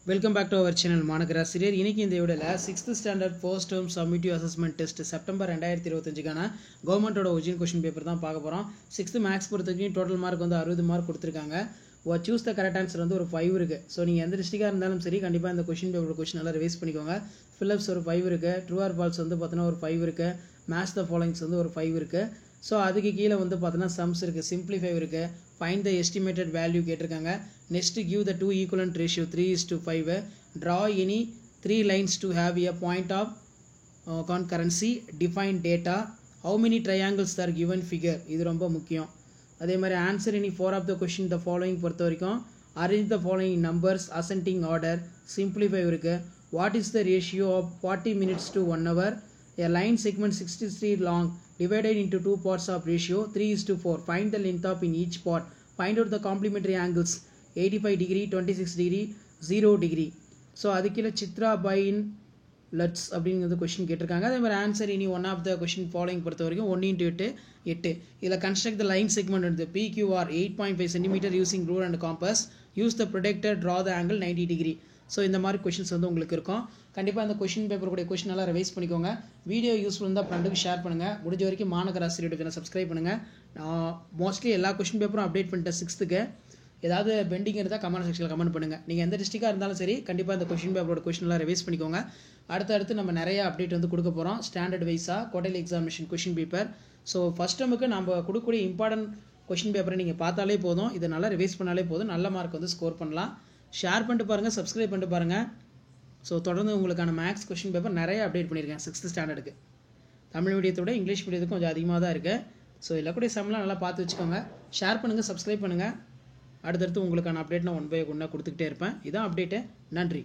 Welcome back to our channel மாநகராசிரியர். இன்னைக்கு இந்த வீடியோல 6th standard first term summative assessment test September 2025க்கான கவர்மெண்டோட ஒரிஜினல் क्वेश्चन பேப்பர் தான் பார்க்க போறோம். 6th மேத்ஸ் பொறுத்தவரைக்கும் டோட்டல் மார்க் வந்து 60 மார்க் கொடுத்திருக்காங்க. சூஸ் த கரெக்ட் ஆன்சர் வந்து ஒரு 5 இருக்கு. சோ நீங்க எந்த டிஸ்ட்ரிக்டா இருந்தாலும் சரி கண்டிப்பா இந்த क्वेश्चन பேப்பரோட क्वेश्चन நல்லா ரிவைஸ் பண்ணிக்கோங்க. ஃபில்லப்ஸ் ஒரு 5 இருக்கு. ட்ரூ ஆர் ஃபால்ஸ் வந்து பார்த்தீங்கன்னா ஒரு 5 இருக்கு. மேட்ச் த ஃபாலோயிங்ஸ் வந்து ஒரு 5 இருக்கு. ஸோ அதுக்கு கீழே வந்து பார்த்தீங்கன்னா சம்ஸ் இருக்குது, சிம்பிளிஃபை இருக்குது, ஃபைண்ட் த எஸ்டிமேட்டட் வேல்யூ கேட்டிருக்காங்க. Next give the 2 equivalent ratio 3:5, draw any 3 lines to have a point of concurrency, define data, how many triangles are given figure, இது ரொம்ப முக்கியம். அதே மாதிரி answer any 4 of the question the following பொறுத்த வரைக்கும் arrange the following numbers ascending order, simplify இருக்குது. What is the ratio of 40 minutes to 1 hour? A line segment 63 long divided into 2 parts of ratio 3:4. Find the length of in each part. Find out the complementary angles 85 degree, 26 degree, 0 degree. So அதுக்கில சித்ரா பைன் லட்ஸ் அப்படிங்கிறது question கேட்டிருக்காங்க. அதே மாதிரி answer any one of the question following பொறுத்த வரைக்கும் 1 × 8. இதில் கன்ஸ்ட்ரக்ட் த லைன் செக்மெண்ட் வந்து PQR 8.5 cm using ruler and compass. Use the protractor, draw the angle 90 degree. So இந்த மாதிரி கொஷின்ஸ் வந்து உங்களுக்கு இருக்கும். கண்டிப்பாக அந்த கொஷின் பேப்பர் கூடிய கொஷின் எல்லாம் ரிவைஸ் பண்ணிக்கோங்க. வீடியோ யூஸ்ஃபுல் இருந்தால் ஃப்ரெண்டுக்கு ஷேர் பண்ணுங்கள். முடிஞ்ச வரைக்கும் மாநகராசிரியர் சப்ஸ்கிரைப் பண்ணுங்கள். நான் மோஸ்ட்லி எல்லா கொஷின் பேப்பரும் அப்டேட் பண்ணிட்டேன் 6th. ஏதாவது பெண்டிங் இருந்தால் கமெண்ட் செக்ஷனில் கமெண்ட் பண்ணுங்கள். நீங்கள் எந்த டிஸ்ட்ரிக்டாக இருந்தாலும் சரி கண்டிப்பாக அந்த கொஷின் பேப்பரோட கொஷின் எல்லாம் ரிவைஸ் பண்ணிக்கோங்க. அடுத்து நம்ம நிறைய அப்டேட் வந்து கொடுக்க போகிறோம். ஸ்டாண்டர்ட் வைஸாக quarterly examination question paper. So first டேர்முக்கு நம்ம கொடுக்கக்கூடிய இம்பார்ட்டன்ட் கொஷின் பேப்பரை நீங்கள் பார்த்தாலே போதும், இதை நல்லா ரிவைஸ் பண்ணாலே போதும், நல்ல மார்க் வந்து ஸ்கோர் பண்ணலாம். ஷேர் பண்ணிட்டு பாருங்கள், சப்ஸ்கிரைப் பண்ணிட்டு பாருங்கள். ஸோ தொடர்ந்து உங்களுக்கான மேக்ஸ் கொஷின் பேப்பர் நிறைய அப்டேட் பண்ணியிருக்கேன் 6th ஸ்டாண்டர்டுக்கு. தமிழ் மீடியத்தோட இங்கிலீஷ் மீடியத்துக்கும் கொஞ்சம் அதிகமாக தான் இருக்குது. ஸோ எல்லாக்கூடிய சம்லாம் நல்லா பார்த்து வச்சுக்கோங்க. ஷேர் பண்ணுங்கள், சப்ஸ்கிரைப் பண்ணுங்கள். அடுத்தடுத்து உங்களுக்கான அப்டேட் நான் 1 by 1 கொடுத்துக்கிட்டே இருப்பேன். இதான் அப்டேட்டு. நன்றி.